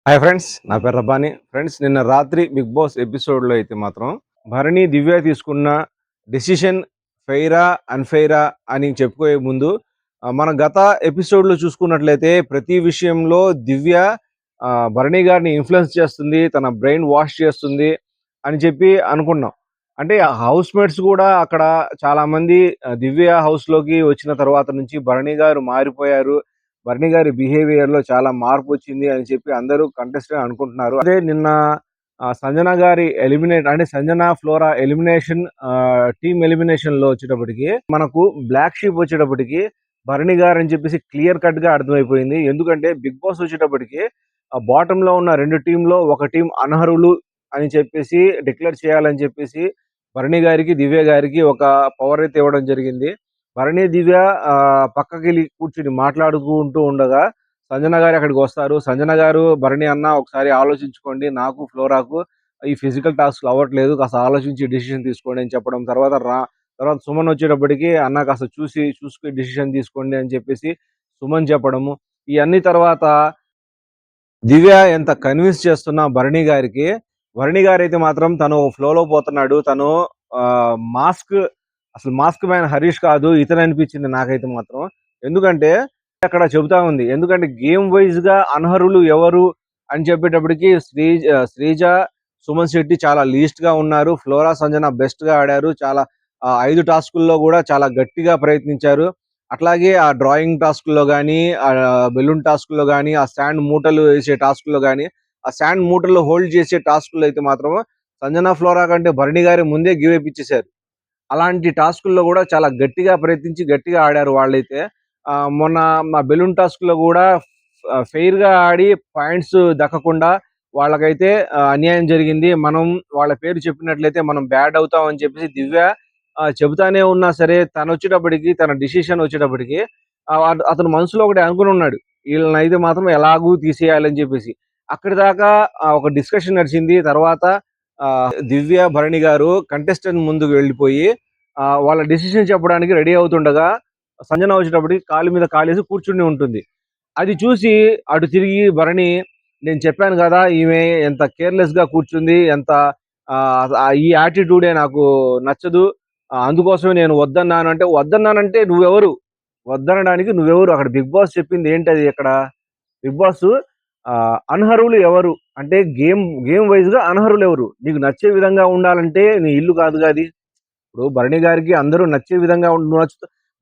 Hi friends, నా పేరు Rabbani. Friends, నిన్న రాత్రి బిగ్ బాస్ ఎపిసోడ్లో అయితే మాత్రం భరణి దివ్య తీసుకున్న డెసిషన్ ఫెయిరా అన్ఫెయిరా అని చెప్పుకోయే ముందు మన గత ఎపిసోడ్లో చూసుకున్నట్లయితే ప్రతి విషయంలో దివ్య భరణి గారిని ఇన్ఫ్లుయెన్స్ చేస్తుంది, తన బ్రెయిన్ వాష్ చేస్తుంది అని చెప్పి అనుకున్నాం. అంటే హౌస్ మేట్స్ కూడా అక్కడ చాలామంది దివ్య హౌస్లోకి వచ్చిన తర్వాత నుంచి భరణి గారు మారిపోయారు, భరణి గారి బిహేవియర్ లో చాలా మార్పు వచ్చింది అని చెప్పి అందరూ కంటెస్టెంట్ అనుకుంటున్నారు. అదే నిన్న సంజన గారి ఎలిమినేట్ అంటే Sanjana flora elimination team elimination లో వచ్చేటప్పటికి మనకు బ్లాక్ షీప్ వచ్చేటప్పటికి భరణి గారు అని చెప్పేసి క్లియర్ కట్ గా అర్థమైపోయింది. ఎందుకంటే బిగ్ బాస్ వచ్చేటప్పటికి బాటమ్ లో ఉన్న రెండు టీంలో ఒక టీం అనర్హులు అని చెప్పేసి డిక్లేర్ చేయాలని చెప్పేసి భరణి గారికి దివ్య గారికి ఒక పవర్ అయితే ఇవ్వడం జరిగింది. భరణి దివ్య పక్కకి కూర్చుని మాట్లాడుకుంటూ ఉండగా సంజన గారు అక్కడికి వస్తారు. సంజన గారు, భరణి అన్న ఒకసారి ఆలోచించుకోండి, నాకు ఫ్లోరాకు ఈ ఫిజికల్ టాస్క్లు అవ్వట్లేదు, కాస్త ఆలోచించి డిసిషన్ తీసుకోండి అని చెప్పడం. తర్వాత సుమన్ వచ్చేటప్పటికి అన్న కాస్త చూసుకుని డిసిషన్ తీసుకోండి అని చెప్పేసి సుమన్ చెప్పడము. ఇవన్నీ తర్వాత దివ్య ఎంత కన్విన్స్ చేస్తున్నా భరణి గారు అయితే మాత్రం తను ఫ్లోలో పోతున్నాడు. తను మాస్క్ అసలు మాస్క్ మ్యాన్ హరీష్ కాదు ఇతను అనిపించింది నాకైతే మాత్రం. ఎందుకంటే అక్కడ చెబుతా ఉంది, ఎందుకంటే గేమ్ వైజ్ గా అనర్హులు ఎవరు అని చెప్పేటప్పటికి శ్రీజ, సుమన్ శెట్టి చాలా లీస్ట్ గా ఉన్నారు. ఫ్లోరా, సంజన బెస్ట్ గా ఆడారు. చాలా 5 టాస్కుల్లో కూడా చాలా గట్టిగా ప్రయత్నించారు. అట్లాగే ఆ డ్రాయింగ్ టాస్కుల్లో కానీ, ఆ బెలూన్ టాస్కుల్లో కానీ, ఆ స్టాండ్ మూటలు వేసే టాస్కుల్లో కానీ, ఆ స్టాండ్ మూటలు హోల్డ్ చేసే టాస్కుల్లో అయితే మాత్రం సంజన, ఫ్లోరా కంటే భరణి గారి ముందే గివ్ అప్ ఇచ్చేశారు. అలాంటి టాస్కుల్లో కూడా చాలా గట్టిగా ప్రయత్నించి గట్టిగా ఆడారు వాళ్ళైతే. మొన్న మా బెలూన్ టాస్క్ లో కూడా ఫెయిర్ గా ఆడి పాయింట్స్ దక్కకుండా వాళ్ళకైతే అన్యాయం జరిగింది. మనం వాళ్ళ పేరు చెప్పినట్లయితే మనం బ్యాడ్ అవుతాం అని చెప్పేసి దివ్య చెబుతానే ఉన్నా సరే, తను వచ్చేటప్పటికి తన డిసిషన్ వచ్చేటప్పటికి అతను మనసులో ఒకటి అనుకుని ఉన్నాడు, వీళ్ళని అయితే మాత్రం ఎలాగూ తీసేయాలని చెప్పేసి. అక్కడి దాకా ఒక డిస్కషన్ నడిచింది. తర్వాత దివ్య, భరణి గారు కంటెస్టెంట్ ముందుకు వెళ్ళిపోయి వాళ్ళ డిసిషన్ చెప్పడానికి రెడీ అవుతుండగా సంజన వచ్చేటప్పటికి కాలు మీద కాలేసి కూర్చుని ఉంటుంది. అది చూసి అటు తిరిగి భరణి, నేను చెప్పాను కదా ఈమె ఎంత కేర్లెస్ గా కూర్చుంది, ఎంత ఈ యాటిట్యూడే నాకు నచ్చదు, అందుకోసమే నేను వద్దన్నానంటే నువ్వెవరు వద్దనడానికి? నువ్వెవరు? అక్కడ బిగ్ బాస్ చెప్పింది ఏంటది? ఇక్కడ బిగ్ బాస్ అనర్హులు ఎవరు అంటే గేమ్ వైజ్ గా అనర్హులు ఎవరు, నీకు నచ్చే విధంగా ఉండాలంటే నీ ఇల్లు కాదు కాది. ఇప్పుడు భరణి గారికి అందరూ నచ్చే విధంగా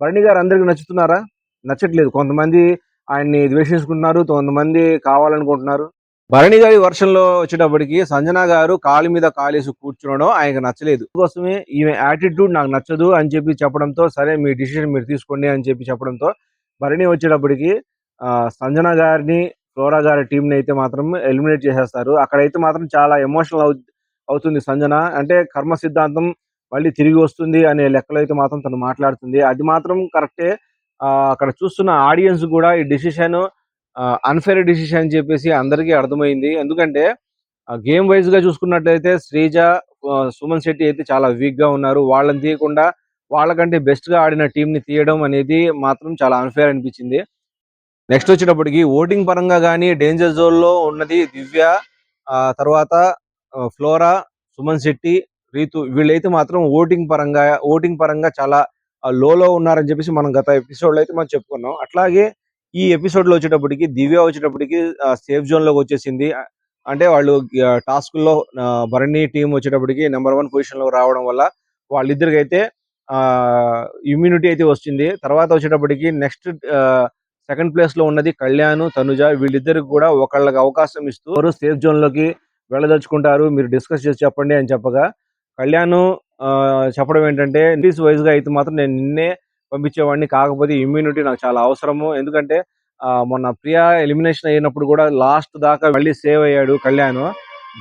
భరణి గారు అందరికి నచ్చుతున్నారా? నచ్చట్లేదు. కొంతమంది ఆయన్ని ద్వేషించుకుంటున్నారు, కొంతమంది కావాలనుకుంటున్నారు. భరణి గారి వర్షంలో వచ్చేటప్పటికి సంజన గారు కాలు మీద కాలేసి కూర్చునడం ఆయనకు నచ్చలేదు. కోసమే ఈమె యాటిట్యూడ్ నాకు నచ్చదు అని చెప్పి చెప్పడంతో, సరే మీ డిసిషన్ మీరు తీసుకోండి అని చెప్పి చెప్పడంతో భరణి వచ్చేటప్పటికి సంజన గారిని, ఫ్లోరా గారి టీంని అయితే మాత్రం ఎలిమినేట్ చేసేస్తారు. అక్కడైతే మాత్రం చాలా ఎమోషనల్ అవుతుంది సంజన. అంటే కర్మ సిద్ధాంతం మళ్ళీ తిరిగి వస్తుంది అనే లెక్కలో అయితే మాత్రం తను మాట్లాడుతుంది. అది మాత్రం కరెక్టే. అక్కడ చూస్తున్న ఆడియన్స్ కూడా ఈ డిసిషన్ అన్ఫేర్ డిసిషన్ అని చెప్పేసి అందరికీ అర్థమైంది. ఎందుకంటే గేమ్ వైజ్ గా చూసుకున్నట్లయితే శ్రీజ, సుమన్ శెట్టి అయితే చాలా వీక్ గా ఉన్నారు. వాళ్ళని తీయకుండా వాళ్ళకంటే బెస్ట్ గా ఆడిన టీం ని తీయడం అనేది మాత్రం చాలా అన్ఫేర్ అనిపించింది. నెక్స్ట్ వచ్చేటప్పటికి ఓటింగ్ పరంగా కానీ డేంజర్ జోన్ లో ఉన్నది దివ్య, తర్వాత ఫ్లోరా, సుమన్ శెట్టి, రీతు. వీళ్ళైతే మాత్రం ఓటింగ్ పరంగా చాలా లోలో ఉన్నారని చెప్పేసి మనం గత ఎపిసోడ్ లో అయితే మనం చెప్పుకున్నాం. అట్లాగే ఈ ఎపిసోడ్ లో వచ్చేటప్పటికి దివ్య వచ్చేటప్పటికి సేఫ్ జోన్ లోకి వచ్చేసింది. అంటే వాళ్ళు టాస్క్ లో భరణి టీం వచ్చేటప్పటికి నెంబర్ 1 పొజిషన్ లో రావడం వల్ల వాళ్ళిద్దరికి అయితే ఇమ్యూనిటీ అయితే వచ్చింది. తర్వాత వచ్చేటప్పటికి నెక్స్ట్ సెకండ్ ప్లేస్ లో ఉన్నది కళ్యాణ్, తనుజ. వీళ్ళిద్దరికి కూడా ఒకళ్ళకి అవకాశం ఇస్తూ సేఫ్ జోన్ లోకి వెళ్ళదలుచుకుంటారు, మీరు డిస్కస్ చేసి చెప్పండి అని చెప్పగా కళ్యాణ్ చెప్పడం ఏంటంటే, ఇంగ్లీష్ వైజ్ గా అయితే మాత్రం నేను నిన్నే పంపించేవాడిని, కాకపోతే ఇమ్యూనిటీ నాకు చాలా అవసరము. ఎందుకంటే మొన్న ప్రియా ఎలిమినేషన్ అయినప్పుడు కూడా లాస్ట్ దాకా మళ్ళీ సేవ్ అయ్యాడు కళ్యాణ్.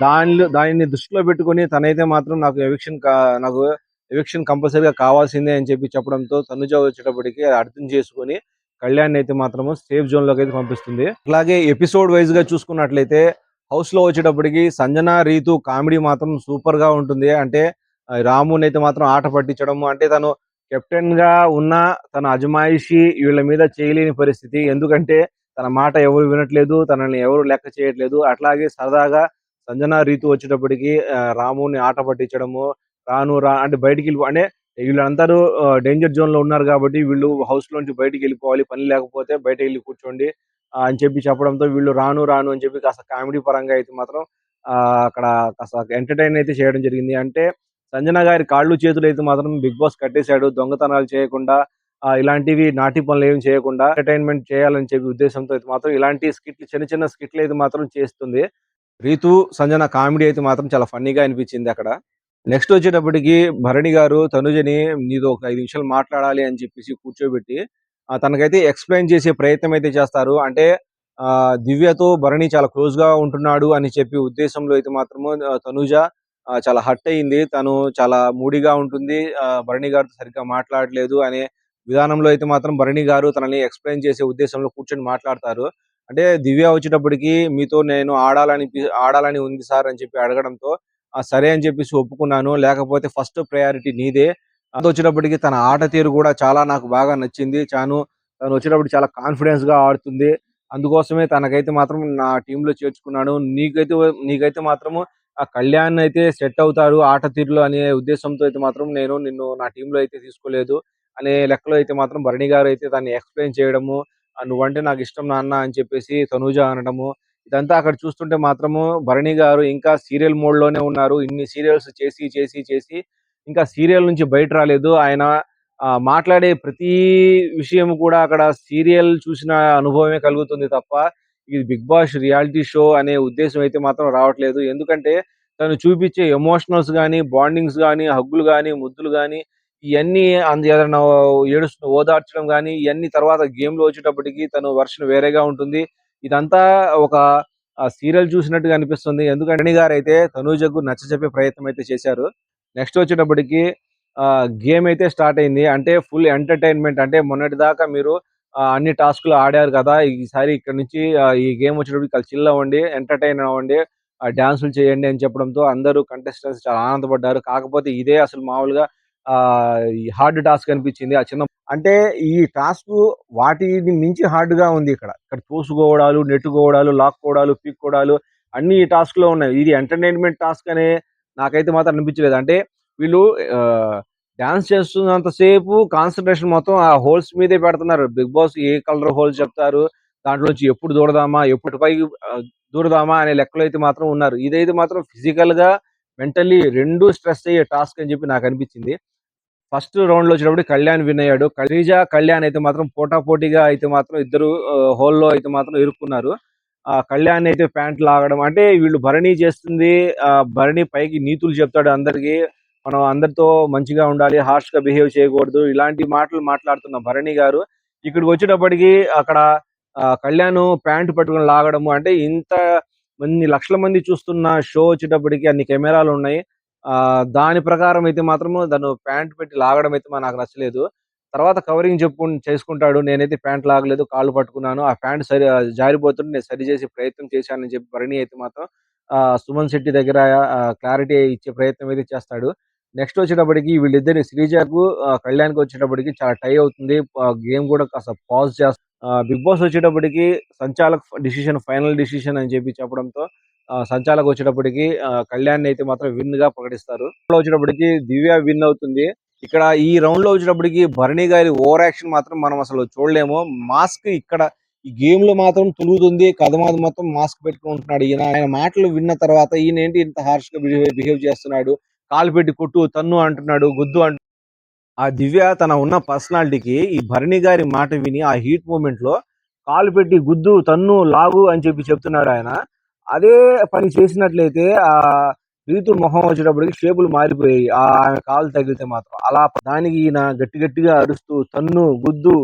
దానిని దృష్టిలో పెట్టుకుని తనైతే మాత్రం నాకు ఎవిక్షన్ కంపల్సరీగా కావాల్సిందే అని చెప్పి చెప్పడంతో తనుజ వచ్చేటప్పటికి అర్థం చేసుకుని కళ్యాణ్ అయితే మాత్రము సేఫ్ జోన్ లోకి అయితే పంపిస్తుంది. అలాగే ఎపిసోడ్ వైజ్ గా చూసుకున్నట్లయితే హౌస్ లో వచ్చేటప్పటికి సంజన, రీతు కామెడీ మాత్రం సూపర్ గా ఉంటుంది. అంటే రాముని అయితే మాత్రం ఆట పట్టించడం, అంటే తను కెప్టెన్ గా ఉన్న తన అజమాయిషి వీళ్ళ మీద చేయలేని పరిస్థితి. ఎందుకంటే తన మాట ఎవరు వినట్లేదు. తనని ఎవరు లెక్క చేయట్లేదు. అట్లాగే సరదాగా సంజన, రీతు వచ్చేటప్పటికి రాముని ఆట పట్టించడము, అంటే అంటే వీళ్ళందరూ డేంజర్ జోన్‌లో ఉన్నారు గాబట్టి వీళ్ళు హౌస్‌లోంచి బయటికెళ్ళిపోవాలి. పని లేకపోతే బయటెళ్లి కూర్చోండి అని చెప్పి చెప్పడంతో వీళ్ళు రాను అని చెప్పి కాస్త కామెడీ పరంగా అయితే మాత్రం అక్కడ కాస్త ఎంటర్‌టైన్ అయితే చేయడం జరిగింది. అంటే సంజన గారి కాళ్ళు చేతులైతే మాత్రం బిగ్ బాస్ కట్టేసాడు. దొంగతనాలు చేయకుండా ఇలాంటివి నాటి పనులేమి చేయకుండా ఎంటర్‌టైన్‌మెంట్ చేయాలని చెప్పి ఉద్దేశంతో అయితే మాత్రం ఇలాంటి చిన్న చిన్న స్కిట్‌లయితే మాత్రం చేస్తుంది. రీతు, సంజన కామెడీ అయితే మాత్రం చాలా ఫన్నీగా అనిపించిందక్కడ. నెక్స్ట్ వచ్చేటప్పటికి భరణి గారు తనుజని నీతో ఒక 5 నిమిషాలు మాట్లాడాలి అని చెప్పేసి కూర్చోబెట్టి తనకైతే ఎక్స్‌ప్లెయిన్ చేసే ప్రయత్నం అయితే చేస్తారు. అంటే దివ్యతో భరణి చాలా క్లోజ్‌గా ఉంటున్నాడు అని చెప్పి ఉద్దేశంలో అయితే మాత్రము తనూజ చాలా హర్ట్ అయింది. తను చాలా మూడీగా ఉంటుంది. భరణి గారితో సరిగ్గా మాట్లాడట్లేదు అనే విధానంలో అయితే మాత్రం భరణి గారు తనని ఎక్స్‌ప్లెయిన్ చేసే ఉద్దేశంలో కూర్చొని మాట్లాడతారు. అంటే దివ్య వచ్చేటప్పటికి మీతో నేను ఆడాలని ఉంది సార్ అని చెప్పి అడగడంతో సరే అని చెప్పేసి ఒప్పుకున్నాను. లేకపోతే ఫస్ట్ ప్రయారిటీ నీదే. అదొచ్చేటప్పటికి తన ఆట తీరు గూడా చాలా నాకు బాగా నచ్చింది. తనొచ్చేటప్పుడు చాలా కాన్ఫిడెన్స్‌గా ఆడుతుంది. అందుకోసమే తనకైతే మాత్రం నా టీమ్‌లో చేర్చుకున్నాను. నీకైతే మాత్రము కళ్యాణ్ అయితే సెట్ అవుతాడు ఆట తీరులో అనే ఉద్దేశంతో అయితే మాత్రం నేను నిన్ను నా టీమ్‌లో అయితే తీసుకోలేదు అనే లెక్కలో అయితే మాత్రం భరణి గారైతే దాన్ని ఎక్స్‌ప్లెయిన్ చేయడము, నువ్వంటే నాకిష్టం నాన్న అని చెప్పేసి తనూజ అనడము, ఇదంతా అక్కడ చూస్తుంటే మాత్రము భరణి గారు ఇంకా సీరియల్ మోడ్‌లోనే ఉన్నారు. ఇన్ని సీరియల్స్ చేసి ఇంకా సీరియల్ నుంచి బయట రాలేదు. ఆయన మాట్లాడే ప్రతి విషయం కూడా అక్కడ సీరియల్ చూసిన అనుభవమే కలుగుతుంది తప్ప, ఇది 'బిగ్ బాస్' రియాలిటీ షో అనే ఉద్దేశ్యం అయితే మాత్రం రావట్లేదు. ఎందుకంటే తను చూపిచ్చే ఎమోషనల్స్ గాని, బాండింగ్స్ గాని, హగ్గులు గాని, ముద్దులు గాని ఇయన్నీ ఏదైనా ఓదార్చడం గాని, ఇయన్నీ తర్వాత గేమ్‌లో వచ్చేటప్పటికి తను వెర్షన్ వేరేగా ఉంటుంది. ఇదంతా ఒక సీరియల్ చూసినట్టుగా అనిపిస్తుంది. ఎందుకంటే అణి గారైతే తనూజకు నచ్చచెప్పే ప్రయత్నం అయితే చేశారు. నెక్స్ట్ వచ్చేటప్పటికి గేమ్ అయితే స్టార్ట్ అయింది. అంటే ఫుల్ ఎంటర్‌టైన్‌మెంట్ అంటే మొన్నటిదాకా మీరు అన్ని టాస్క్‌లు ఆడారు కదా! ఈసారి ఇక్కడి నుంచి ఈ గేమ్ వచ్చేటప్పటికి చాలా చిల్ అవ్వండి, ఎంటర్‌టైన్ అవ్వండి, డాన్సులు చేయండి అని చెప్పడంతో అందరూ కంటెస్టెంట్స్ చాలా ఆనందపడ్డారు. కాకపోతే ఇదే అసలు మామూలుగా ఈ హార్డ్ టాస్క్ అనిపించింది. అంటే ఈ టాస్కు వాటిని మించి హార్డ్‌గా ఉంది ఇక్కడ. ఇక్కడ తోసుకోవడాలు, నెట్టుకోవడాలు, లాక్కోవడాలు, పీక్కోవడాలు అన్నీ ఈ టాస్క్‌లో ఉన్నాయి. ఇది ఎంటర్‌టైన్‌మెంట్ టాస్క్ అనే నాకైతే మాత్రం అనిపించలేదు. అంటే వీళ్ళు డాన్స్ చేస్తున్నంత సేపు కాన్సంట్రేషన్ మొత్తం ఆ హోల్స్ మీదే పెడుతున్నారు. బిగ్ బాస్ ఏ కలర్ హోల్స్ చెప్తారు. దాంట్లోంచి ఎప్పుడు దూరదామా, ఎప్పుడు పైకి దూరదామా అనే లెక్కలో అయితే మాత్రం ఉన్నారు. ఇదైతే మాత్రం ఫిజికల్‌గా, మెంటల్లీ 2 స్ట్రెస్ అయ్యే టాస్క్ అని చెప్పి నాకనిపించింది. ఫస్ట్ రౌండ్‌లో వచ్చేటప్పటికి కళ్యాణ్ విన్ అయ్యాడు. శ్రీజ, కళ్యాణ్ అయితే మాత్రం పోటాపోటీగా అయితే మాత్రం ఇద్దరు హోల్‌లో అయితే మాత్రం ఇరుక్కున్నారు. కళ్యాణ్ అయితే ప్యాంట్ లాగడం అంటే వీళ్ళు భరణి చేస్తుంది భరణి పైకి నీతులు చెప్తాడు అందరికి. మనం అందరితో మంచిగా ఉండాలి, హార్ష్‌గా బిహేవ్ చేయకూడదు. ఇలాంటి మాటలు మాట్లాడుతున్న భరణి గారు ఇక్కడికొచ్చేటప్పటికి అక్కడ కళ్యాణ్ ప్యాంట్ పట్టుకొని లాగడము అంటే ఇంత లక్షల మంది చూస్తున్న షో వచ్చేటప్పటికి అన్ని కెమెరాలున్నాయి. దాని ప్రకారం అయితే మాత్రము తను ప్యాంట్ పెట్టి లాగడం అయితే నాకు నచ్చలేదు. తర్వాత కవరింగ్ చేసుకుంటాడు. నేనైతే ప్యాంట్ లాగలేదు. కాళ్ళు పట్టుకున్నాను. ఆ ప్యాంట్ జారిపోతుంటే నేను సరి చేసే ప్రయత్నం చేశానని చెప్పి భరణి అయితే మాత్రం సుమన్ శెట్టి దగ్గర క్లారిటీ ఇచ్చే ప్రయత్నం అయితే చేస్తాడు. నెక్స్ట్ వచ్చేటప్పటికి వీళ్ళిద్దరి శ్రీజకు, కళ్యాణ్‌కి వచ్చేటప్పటికి చాలా టై అవుతుంది. గేమ్ కూడా కాస్త పాజ్ బిగ్ బాస్ వచ్చేటప్పటికి ఫైనల్ డిసిషన్ అని చెప్పి చెప్పడంతో సంచాలక్ వచ్చేటప్పటికి కళ్యాణ్ అయితే మాత్రం విన్ గా ప్రకటిస్తారు. వచ్చేటప్పటికి దివ్య విన్ అవుతుంది. ఇక్కడ ఈ రౌండ్ లో వచ్చేటప్పటికి భరణి గారి ఓవర్ యాక్షన్ మాత్రం మనం అసలు చూడలేము. మాస్క్ ఇక్కడ ఈ గేమ్ లో మాత్రం తులుగుతుంది. కథ మొత్తం మాస్క్ పెట్టుకుని ఉంటున్నాడు. ఆయన మాటలు విన్న తర్వాత ఈయన ఏంటి ఇంత హార్ష్ గా బిహేవ్ చేస్తున్నాడు, కాలు పెట్టి కొట్టు, తన్ను అంటున్నాడు, గుద్దు అంటున్నాడు. ఆ దివ్య తన ఉన్న పర్సనాలిటీకి ఈ భరణి గారి మాట విని ఆ హీట్ మూమెంట్ లో కాలు పెట్టి గుద్దు, తన్ను, లాగు అని చెప్పి చెప్తున్నాడు ఆయన. అదే పని చేసినట్లయితే రీతు మొహం వచ్చేటప్పటికి షేపులు మారిపోయాయి. ఆమె కాలు తగిలితే మాత్రం. అలా దానికి ఈయన గట్టిగా అరుస్తూ తన్ను, గుద్దు,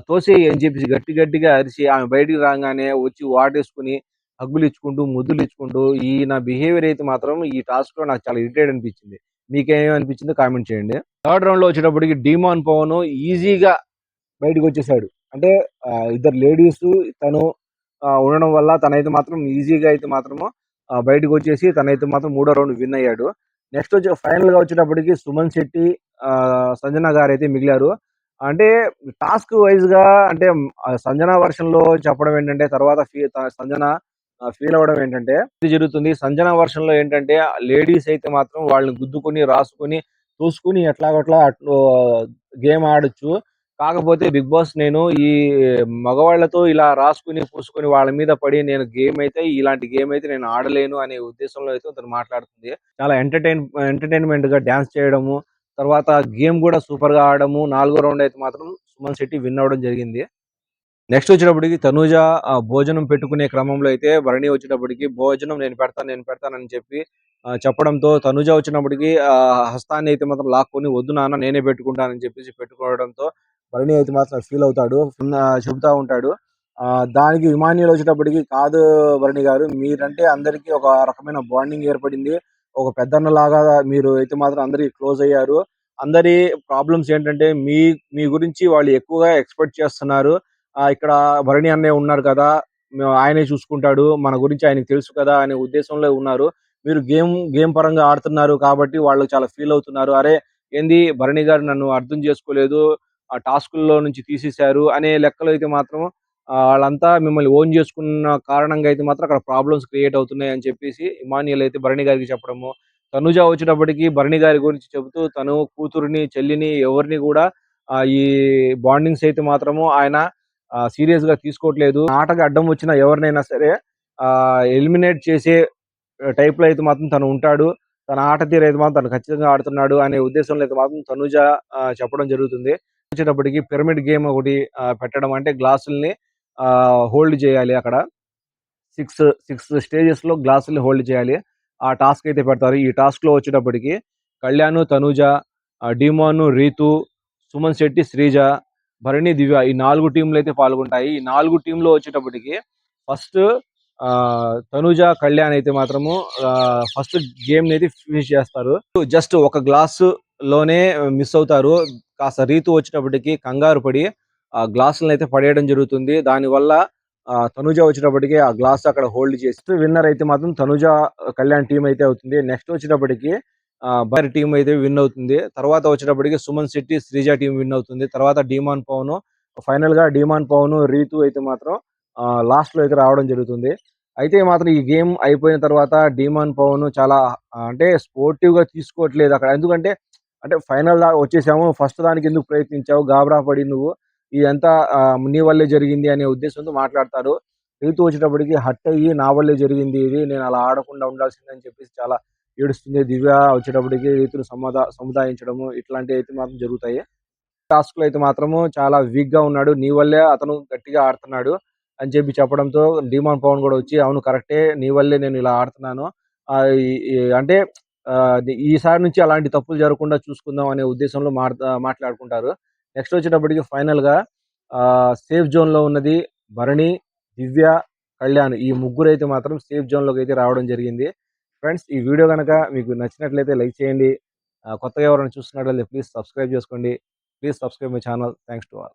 తోసేయి అని చెప్పేసి గట్టిగా అరిచి ఆమె బయటికి రాగానే వచ్చి వాటేసుకుని హగ్గులు ఇచ్చుకుంటూ, ముద్దులు ఇచ్చుకుంటూ ఈయన బిహేవియర్ అయితే మాత్రం ఈ టాస్క్ లో నాకు చాలా ఇరిటేట్ అనిపించింది. మీకేమేమి అనిపించిందో కామెంట్ చేయండి. థర్డ్ రౌండ్ లో వచ్చేటప్పటికి డీమాన్ పవన్ ఈజీగా బయటకు వచ్చేసాడు. అంటే ఇద్దరు లేడీస్ తను ఉండడం వల్ల తనైతే మాత్రం ఈజీగా అయితే మాత్రము బయటకు వచ్చేసి తనైతే మాత్రం మూడో రౌండ్ విన్ అయ్యాడు. నెక్స్ట్ ఫైనల్ గా వచ్చేటప్పటికి సుమన్ శెట్టి, సంజన గారు అయితే మిగిలారు. అంటే టాస్క్ వైస్‌గా అంటే సంజన వర్షన్‌లో చెప్పడం ఏంటంటే తర్వాత సంజన ఫీల్ అవ్వడం ఏంటంటే ఇది జరుగుతుంది. సంజన వర్షన్‌లో ఏంటంటే లేడీస్ అయితే మాత్రం వాళ్ళని గుద్దుకొని, రాసుకొని, తోసుకొని ఎట్లాగొట్లా గేమ్ ఆడొచ్చు. కాకపోతే బిగ్ బాస్ నేను ఈ మగవాళ్ళతో ఇలా రాసుకొని, పూసుకొని వాళ్ళ మీద పడి నేను ఇలాంటి గేమ్ అయితే నేను ఆడలేను అనే ఉద్దేశంలో అయితే తను మాట్లాడుతుంది. చాలా ఎంటర్‌టైన్‌మెంట్‌గా డాన్స్ చేయడము, తర్వాత గేమ్ గూడా సూపర్‌గా ఆడడము. నాలుగో రౌండ్ అయితే మాత్రం సుమన్ శెట్టి విన్ అవ్వడం జరిగింది. నెక్స్ట్ వచ్చేటప్పటికి తనూజ భోజనం పెట్టుకునే క్రమంలో అయితే భరణి వచ్చేటప్పటికి భోజనం నేను పెడతానని చెప్పి చెప్పడంతో తనూజ వచ్చినప్పటికి హస్తాన్ని అయితే మాత్రం లాక్కొని వద్దు నాన్న నేనే పెట్టుకుంటానని చెప్పేసి పెట్టుకోవడంతో భరణి అయితే మాత్రం ఫీల్ అవుతాడు. చెబుతా ఉంటాడు. దానికి ఇమాన్యుల్ వచ్చేటప్పటికి కాదు భరణి గారు మీరంటే అందరికీ ఒక రకమైన బాండింగ్ ఏర్పడింది. ఒక పెద్దన్నలాగా మీరు అయితే మాత్రం అందరికి క్లోజ్ అయ్యారు. అందరి ప్రాబ్లమ్స్ ఏంటంటే మీ గురించి వాళ్ళు ఎక్కువగా ఎక్స్‌పెక్ట్ చేస్తున్నారు. ఇక్కడ భరణి అన్నయ్య ఉన్నారు కదా! ఆయనే చూసుకుంటాడు. మన గురించి ఆయనకి తెలుసు కదా! అనే ఉద్దేశంలో ఉన్నారు. మీరు గేమ్ పరంగా ఆడుతున్నారు కాబట్టి వాళ్ళు చాలా ఫీల్ అవుతున్నారు. అరే! ఏంది భరణి గారు నన్ను అర్థం చేసుకోలేదు. ఆ టాస్కుల్లో నుంచి తీసేశారు అనే లెక్కలో అయితే మాత్రం ఆళ్ళంతా మిమ్మల్ని ఓన్ చేసుకున్న కారణంగా అయితే మాత్రం అక్కడ ప్రాబ్లమ్స్ క్రియేట్ అవుతున్నాయి అని చెప్పేసి ఇమాన్యుయల్ అయితే భరణి గారికి చెప్పడము. తనుజ వచ్చేటప్పటికి భరణి గారి గురించి చెబుతూ తను కూతురిని, చెల్లిని ఎవరిని గూడా ఈ బాండింగ్స్ అయితే మాత్రము ఆయన సీరియస్‌గా తీసుకోవట్లేదు. ఆటకి అడ్డం వచ్చిన ఎవరినైనా సరే ఎలిమినేట్ చేసే టైప్‌లో అయితే మాత్రం తను ఉంటాడు. తన ఆట తీరైతే మాత్రం తను ఖచ్చితంగా ఆడుతున్నాడు అనే ఉద్దేశంలో అయితే మాత్రం తనూజ చెప్పడం జరుగుతుంది. వచ్చేటప్పటికి పిరమిడ్ గేమ్ ఒకటి పెట్టడం అంటే గ్లాసుల్ని హోల్డ్ చేయాలి అక్కడ. 6 స్టేజెస్‌లో గ్లాసుల్ని హోల్డ్ చేయాలి. ఆ టాస్క్ అయితే పెడతారు. ఈ టాస్క్‌లో వచ్చేటప్పటికి కళ్యాణ్, తనూజ, డీమాన్, రీతు, సుమన్ శెట్టి, శ్రీజ, భరణి, దివ్య ఈ 4 టీమ్‌లయితే పాల్గొంటాయి. ఈ 4 టీమ్‌లో వచ్చేటప్పటికి ఫస్ట్ తనూజ, కళ్యాణ్ అయితే మాత్రము ఫస్ట్ గేమ్‌నయితే ఫినిష్ చేస్తారు. జస్ట్ ఒక గ్లాసులోనే మిస్ అవుతారు. కాస్త రీతు వచ్చేటప్పటికి కంగారు పడి ఆ గ్లాసులనయితే పడేయడం జరుగుతుంది. దానివల్ల తనూజ వచ్చేటప్పటికి ఆ గ్లాస్ అక్కడ హోల్డ్ చేసి విన్నర్ అయితే మాత్రం తనూజ, కళ్యాణ్ టీమ్ అయితే అవుతుంది. నెక్స్ట్ వచ్చేటప్పటికి భారీ టీమ్ అయితే విన్ అవుతుంది. తర్వాత వచ్చేటప్పటికి సుమన్ శెట్టి, శ్రీజ టీమ్ విన్ అవుతుంది. తర్వాత డీమాన్ పవన్ ఫైనల్‌గా డీమాన్ పవన్, రీతు అయితే మాత్రం లాస్ట్‌లో అయితే రావడం జరుగుతుంది. అయితే మాత్రం ఈ గేమ్ అయిపోయిన తర్వాత డీమాన్ పవన్ చాలా అంటే స్పోర్టివ్‌గా తీసుకోవట్లేదు అక్కడ. ఎందుకంటే అంటే ఫైనల్ దాకా వచ్చేసాము. ఫస్ట్ దానికి ఎందుకు ప్రయత్నించావు? గాబరా పడి నువ్వు ఇదంతా నీ వల్లే జరిగింది అనే ఉద్దేశంతో మాట్లాడతారు. రీతు వచ్చేటప్పటికి హర్ట్ అయ్యి నా వల్లే జరిగింది ఇది. నేను అలా ఆడకుండా ఉండాల్సిందని చెప్పేసి చాలా ఏడుస్తుంది. దివ్య వచ్చేటప్పటికి రీతుని సముదాయించడము ఇట్లాంటివి అయితే మాత్రం జరుగుతాయి. టాస్క్‌లో అయితే మాత్రము చాలా వీక్‌గా ఉన్నాడు. నీ వల్లే అతను గట్టిగా ఆడుతున్నాడు అని చెప్పి చెప్పడంతో డీమాన్ పవన్ గూడా వచ్చి అవును కరెక్టే. నీ వల్లే నేను ఇలా ఆడుతున్నాను. ఈ ఈ అంటే ఈసారి నుంచి అలాంటి తప్పులు జరగకుండా చూసుకుందాం అనే ఉద్దేశంలో మాట్లాడుకుంటారు. నెక్స్ట్ వచ్చేటప్పటికి ఫైనల్‌గా సేఫ్ జోన్‌లో ఉన్నది భరణి, దివ్య, కళ్యాణ్ ఈ ముగ్గురైతే మాత్రం సేఫ్ జోన్‌లోకైతే రావడం జరిగింది. ఫ్రెండ్స్ ఈ వీడియో గనక మీకు నచ్చినట్లయితే లైక్ చేయండి. కొత్తగా ఎవరైనా చూస్తున్నట్లయితే ప్లీజ్ సబ్స్క్రైబ్ చేసుకోండి. Please subscribe my channel. Thanks to all.